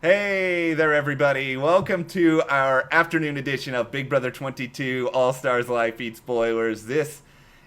Hey there, everybody. Welcome to our afternoon edition of Big Brother 22 All-Stars Live Feed Spoilers. This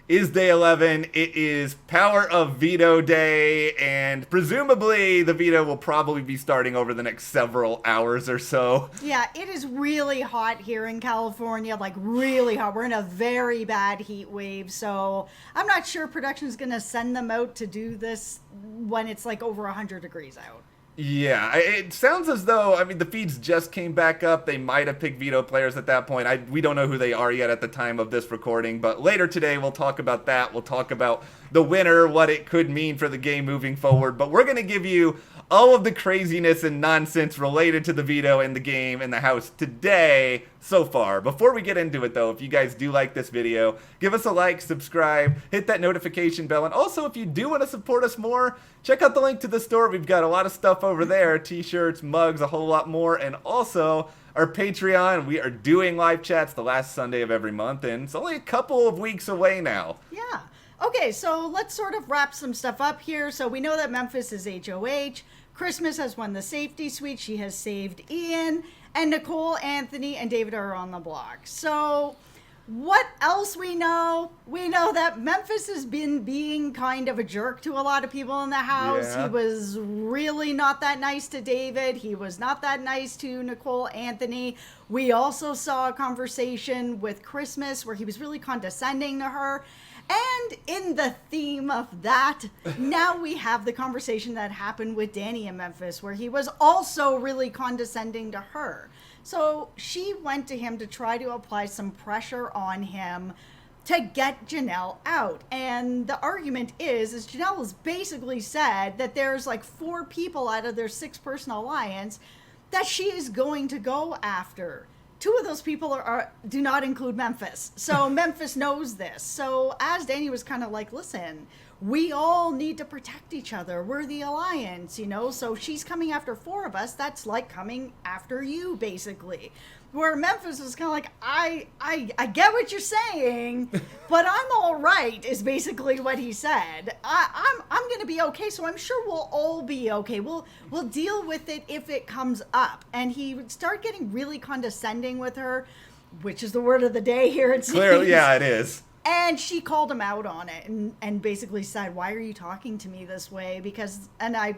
is day 11. It is Power of Veto Day, and presumably the veto will probably be starting over the next several hours or so. Yeah, it is really hot here in California, like really hot. We're in a very bad heat wave, so I'm not sure production's gonna send them out to do this when it's like over 100 degrees out. Yeah, it sounds as though, the feeds just came back up. They might have picked veto players at that point. We don't know who they are yet at the time of this recording, but later today we'll talk about that. We'll talk about the winner, what it could mean for the game moving forward, but we're going to give you all of the craziness and nonsense related to the veto in the game in the house today so far. Before we get into it though, if you guys do like this video, give us a like, subscribe, hit that notification bell, and also if you do want to support us more, check out the link to the store. We've got a lot of stuff over there, t-shirts, mugs, a whole lot more, and also our Patreon. We are doing live chats the last Sunday of every month, and it's only a couple of weeks away now. Yeah. Okay, so let's sort of wrap some stuff up here. So we know that Memphis is HOH. Christmas has won the safety suite. She has saved Ian. And Nicole, Anthony, and David are on the block. So what else we know? We know that Memphis has been being kind of a jerk to a lot of people in the house. Yeah. He was really not that nice to David. He was not that nice to Nicole, Anthony. We also saw a conversation with Christmas where he was really condescending to her. And in the theme of that, now we have the conversation that happened with Danny in Memphis, where he was also really condescending to her. So she went to him to try to apply some pressure on him to get Janelle out. And the argument is Janelle has basically said that there's like 4 people out of their 6-person alliance that she is going to go after. 2 of those people do not include Memphis. So Memphis knows this. So as Danny was kind of like, listen, we all need to protect each other. We're the alliance, you know? So she's coming after 4 of us. That's like coming after you, basically. Where Memphis was kind of like, I get what you're saying, but I'm all right, is basically what he said. I'm going to be okay, so I'm sure we'll all be okay. We'll deal with it if it comes up. And he would start getting really condescending with her, which is the word of the day here, it seems. Clearly, yeah, it is. And she called him out on it and basically said, why are you talking to me this way? Because, and I,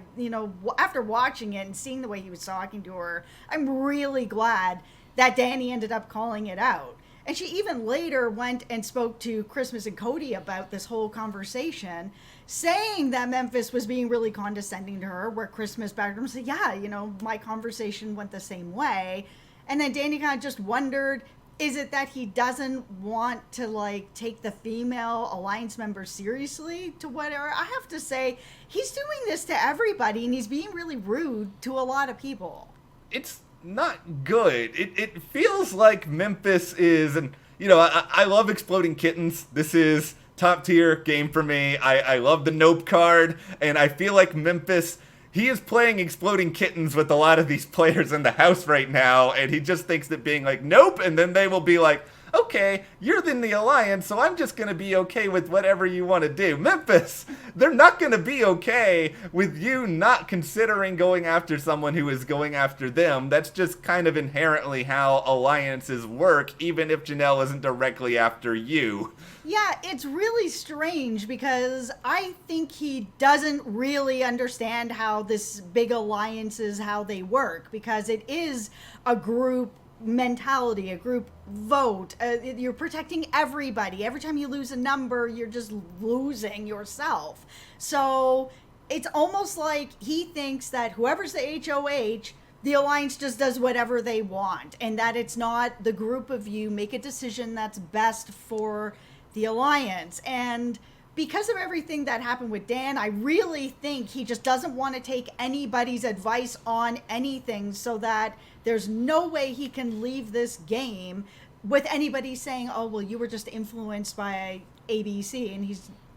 after watching it and seeing the way he was talking to her, I'm really glad that Danny ended up calling it out. And she even later went and spoke to Christmas and Cody about this whole conversation, saying that Memphis was being really condescending to her, where Christmas backed him and said, yeah, my conversation went the same way. And then Danny kind of just wondered, is it that he doesn't want to take the female alliance members seriously to whatever? I have to say, he's doing this to everybody and he's being really rude to a lot of people. It's not good. It feels like Memphis is, and I love exploding kittens. This is top tier game for me. I love the nope card, and I feel like Memphis, he is playing exploding kittens with a lot of these players in the house right now, and he just thinks that being like nope, and then they will be like, okay, you're in the alliance, so I'm just going to be okay with whatever you want to do. Memphis, they're not going to be okay with you not considering going after someone who is going after them. That's just kind of inherently how alliances work, even if Janelle isn't directly after you. Yeah, it's really strange because I think he doesn't really understand how this big alliance is, how they work, because it is a group mentality, a group vote. You're protecting everybody. Every time you lose a number, you're just losing yourself. So it's almost like he thinks that whoever's the HOH, the alliance just does whatever they want, and that it's not the group of you make a decision that's best for the alliance. And because of everything that happened with Dan, I really think he just doesn't want to take anybody's advice on anything, so that there's no way he can leave this game with anybody saying, oh, well, you were just influenced by ABC.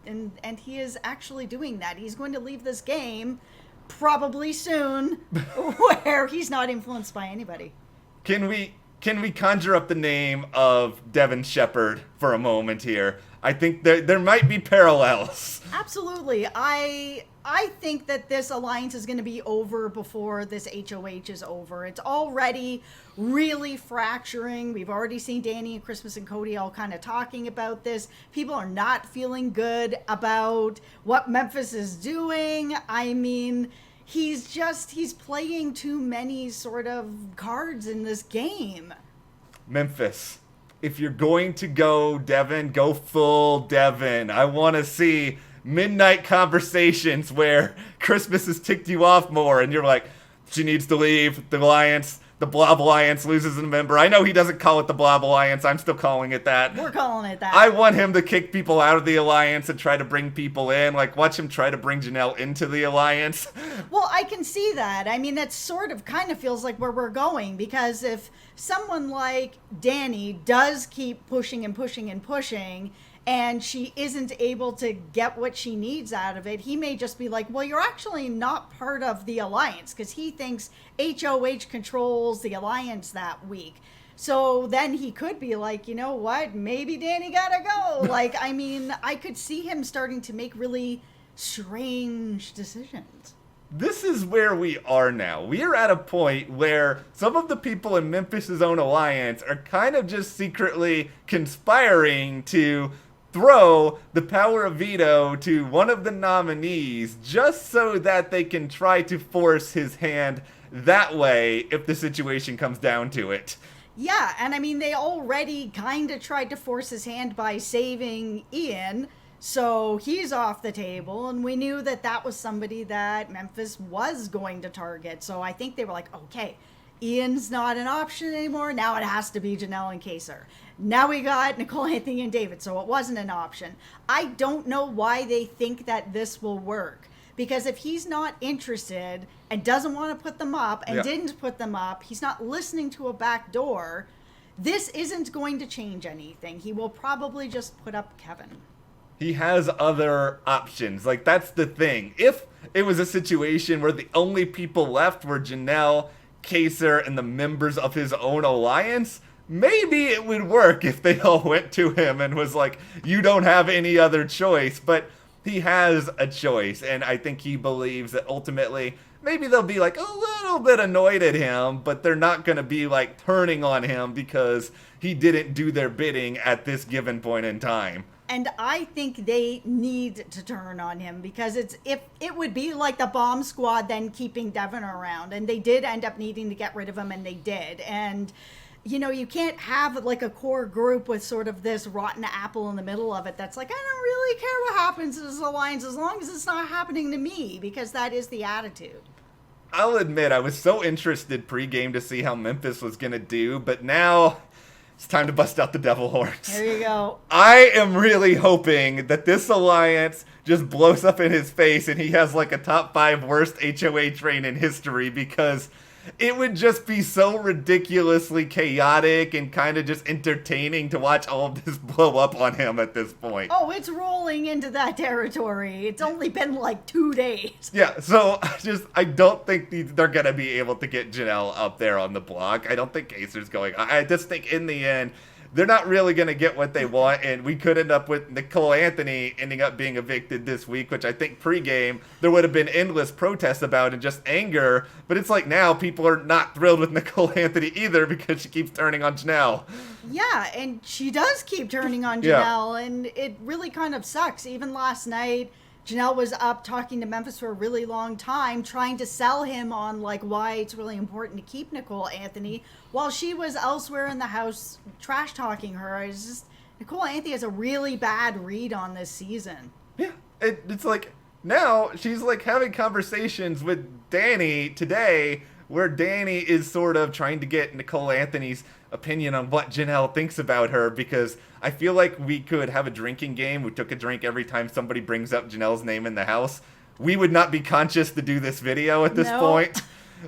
And he is actually doing that. He's going to leave this game probably soon where he's not influenced by anybody. Can we can we conjure up the name of Devin Shepard for a moment here? I think there might be parallels. Absolutely. I think that this alliance is going to be over before this HOH is over. It's already really fracturing. We've already seen Danny and Christmas and Cody all kind of talking about this. People are not feeling good about what Memphis is doing. I mean, he's playing too many sort of cards in this game. Memphis, if you're going to go Devin, go full Devin. I want to see midnight conversations where Christmas has ticked you off more and you're like, she needs to leave, the alliance, the Blob Alliance loses a member. I know he doesn't call it the Blob Alliance, I'm still calling it that. We're calling it that. I want him to kick people out of the alliance and try to bring people in, like watch him try to bring Janelle into the alliance. Well, I can see that. I mean, that sort of kind of feels like where we're going, because if someone like Danny does keep pushing and pushing and pushing, and she isn't able to get what she needs out of it, he may just be like, well, you're actually not part of the alliance, because he thinks HOH controls the alliance that week. So then he could be like, you know what, maybe Danny gotta go. Like, I mean, I could see him starting to make really strange decisions. This is where we are now. We are at a point where some of the people in Memphis' own alliance are kind of just secretly conspiring to throw the power of veto to one of the nominees just so that they can try to force his hand that way if the situation comes down to it. Yeah, and I mean, they already kind of tried to force his hand by saving Ian, so he's off the table, and we knew that that was somebody that Memphis was going to target. So I think they were like, okay, Ian's not an option anymore. Now it has to be Janelle and Kaser. Now we got Nicole, Anthony, and David, so it wasn't an option. I don't know why they think that this will work, because if he's not interested and doesn't want to put them up and didn't put them up, he's not listening to a back door, this isn't going to change anything. He will probably just put up Kevin. He has other options. Like, that's the thing. If it was a situation where the only people left were Janelle, Kaser, and the members of his own alliance, maybe it would work if they all went to him and was like, you don't have any other choice. But he has a choice, and I think he believes that ultimately maybe they'll be like a little bit annoyed at him, but they're not going to be like turning on him because he didn't do their bidding at this given point in time. And I think they need to turn on him, because if it would be like the bomb squad then keeping Devin around, and they did end up needing to get rid of him, and they did. And you know, you can't have like a core group with sort of this rotten apple in the middle of it that's like, I don't really care what happens to this alliance as long as it's not happening to me, because that is the attitude. I'll admit, I was so interested pregame to see how Memphis was going to do, but now it's time to bust out the devil horns. There you go. I am really hoping that this alliance just blows up in his face and he has like a top 5 worst HOH reign in history, because it would just be so ridiculously chaotic and kind of just entertaining to watch all of this blow up on him at this point. Oh, it's rolling into that territory. It's only been like 2 days. Yeah, so I don't think they're going to be able to get Janelle up there on the block. I don't think Kaser's going. I just think in the end, they're not really going to get what they want, and we could end up with Nicole Anthony ending up being evicted this week, which I think pregame there would have been endless protests about and just anger, but it's like now people are not thrilled with Nicole Anthony either because she keeps turning on Janelle. Yeah, and she does keep turning on Janelle, and it really kind of sucks. Even last night, Janelle was up talking to Memphis for a really long time, trying to sell him on like why it's really important to keep Nicole Anthony, while she was elsewhere in the house trash talking her. It's just, Nicole Anthony has a really bad read on this season. Yeah, it's like now she's like having conversations with Danny today, where Danny is sort of trying to get Nicole Anthony's opinion on what Janelle thinks about her, because I feel like we could have a drinking game. We took a drink every time somebody brings up Janelle's name in the house. We would not be conscious to do this video at this point.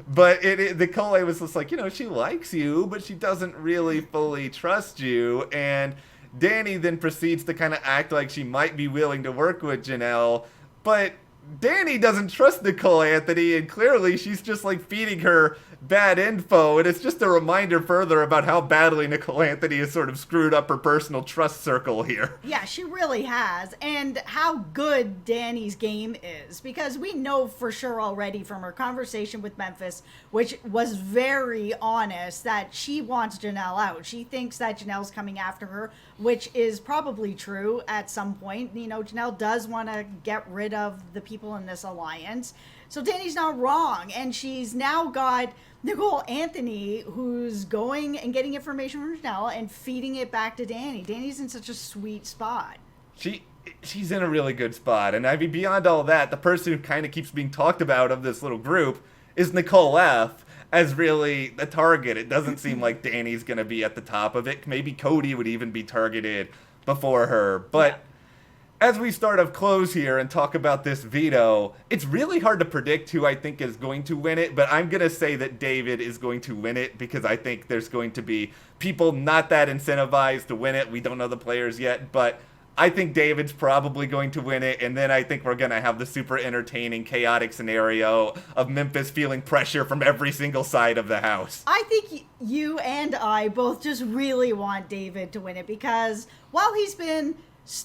But Nicole was just like, you know, she likes you, but she doesn't really fully trust you. And Danny then proceeds to kind of act like she might be willing to work with Janelle, but Danny doesn't trust Nicole Anthony, and clearly she's just like feeding her bad info, and it's just a reminder further about how badly Nicole Anthony has sort of screwed up her personal trust circle here. Yeah, she really has. And how good Danny's game is, because we know for sure already from her conversation with Memphis, which was very honest, that she wants Janelle out. She thinks that Janelle's coming after her, which is probably true at some point. You know, Janelle does want to get rid of the people in this alliance. So Danny's not wrong. And she's now got Nicole Anthony, who's going and getting information from Janelle and feeding it back to Danny. Danny's in such a sweet spot. She's in a really good spot. And I mean, beyond all that, the person who kind of keeps being talked about of this little group is Nicole F. as really the target. It doesn't seem like Danny's going to be at the top of it. Maybe Cody would even be targeted before her. But as we start to close here and talk about this veto, it's really hard to predict who I think is going to win it, but I'm going to say that David is going to win it because I think there's going to be people not that incentivized to win it. We don't know the players yet, but I think David's probably going to win it, and then I think we're going to have the super entertaining, chaotic scenario of Memphis feeling pressure from every single side of the house. I think you and I both just really want David to win it because while he's been,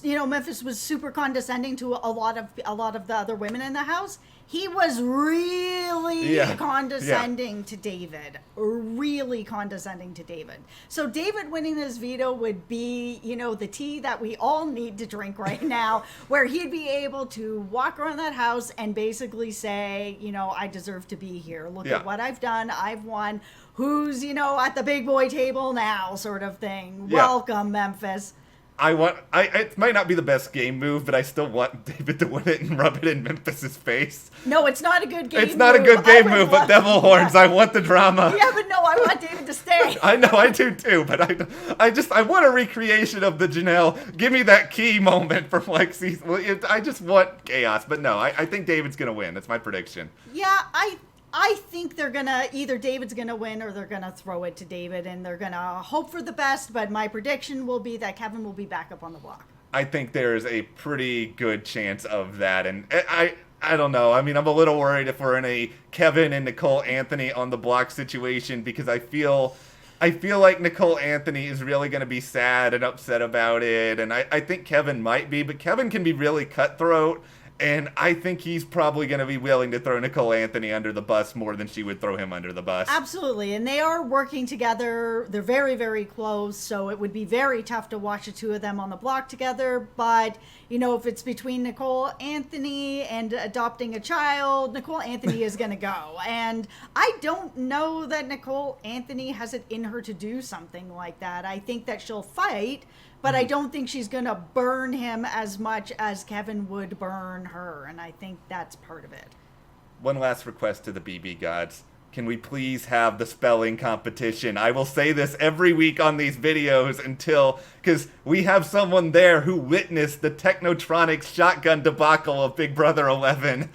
you know, Memphis was super condescending to a lot of the other women in the house. He was really condescending to David, really condescending to David. So David winning this veto would be, you know, the tea that we all need to drink right now, where he'd be able to walk around that house and basically say, you know, I deserve to be here. Look at what I've done. I've won. Who's, you know, at the big boy table now, sort of thing. Welcome, Memphis. It might not be the best game move, but I still want David to win it and rub it in Memphis's face. No, it's not a good game move. It's not a good game move, but devil horns, I want the drama. Yeah, but no, I want David to stay. I know, I do too, but I want a recreation of the Janelle. Give me that key moment from like season. I just want chaos, but no, I think David's going to win. That's my prediction. Yeah, I think they're going to, either David's going to win or they're going to throw it to David and they're going to hope for the best, but my prediction will be that Kevin will be back up on the block. I think there's a pretty good chance of that, and I don't know. I mean, I'm a little worried if we're in a Kevin and Nicole Anthony on the block situation because I feel like Nicole Anthony is really going to be sad and upset about it, and I think Kevin might be, but Kevin can be really cutthroat. And I think he's probably going to be willing to throw Nicole Anthony under the bus more than she would throw him under the bus. Absolutely. And they are working together. They're very, very close. So it would be very tough to watch the two of them on the block together. But, you know, if it's between Nicole Anthony and adopting a child, Nicole Anthony is going to go. And I don't know that Nicole Anthony has it in her to do something like that. I think that she'll fight. But I don't think she's going to burn him as much as Kevin would burn her. And I think that's part of it. One last request to the BB gods. Can we please have the spelling competition? I will say this every week on these videos because we have someone there who witnessed the Technotronics shotgun debacle of Big Brother 11. And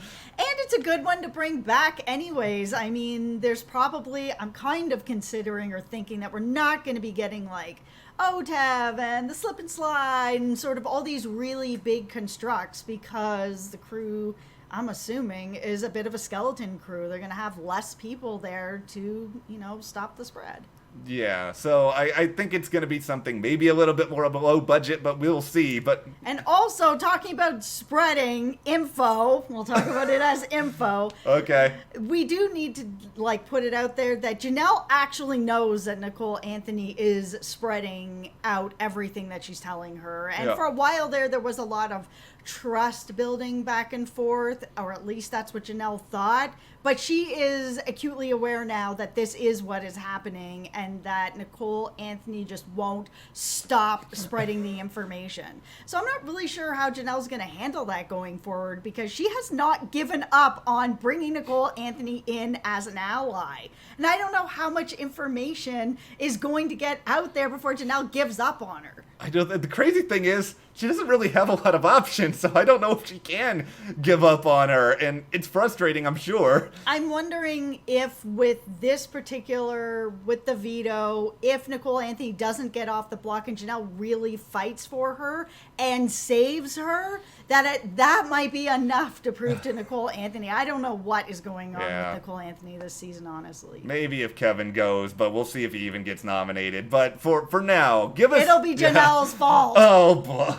it's a good one to bring back anyways. I mean, there's probably, I'm kind of considering or thinking that we're not going to be getting like OTEV and the slip and slide and sort of all these really big constructs because the crew, I'm assuming, is a bit of a skeleton crew. They're going to have less people there to, you know, stop the spread. Yeah, so I think it's going to be something maybe a little bit more of a low budget, but we'll see. And also, talking about spreading info, we'll talk about it as info. Okay. We do need to, like, put it out there that Janelle actually knows that Nicole Anthony is spreading out everything that she's telling her. And for a while there was a lot of trust building back and forth, or at least that's what Janelle thought. But she is acutely aware now that this is what is happening and that Nicole Anthony just won't stop spreading the information. So I'm not really sure how Janelle's going to handle that going forward because she has not given up on bringing Nicole Anthony in as an ally. And I don't know how much information is going to get out there before Janelle gives up on her. I know the crazy thing is she doesn't really have a lot of options, so I don't know if she can give up on her, and it's frustrating, I'm sure. I'm wondering if with the veto, if Nicole Anthony doesn't get off the block and Janelle really fights for her and saves her, that might be enough to prove to Nicole Anthony. I don't know what is going on with Nicole Anthony this season, honestly. Maybe if Kevin goes, but we'll see if he even gets nominated. But for now, give us... It'll be Janelle's fault. Oh, boy.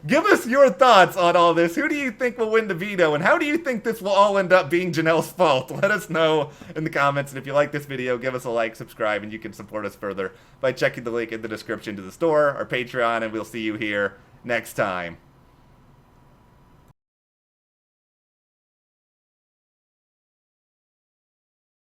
Give us your thoughts on all this. Who do you think will win the veto, and how do you think this will all end up being Janelle's fault? Let us know in the comments, and if you like this video, give us a like, subscribe, and you can support us further by checking the link in the description to the store, our Patreon, and we'll see you here next time.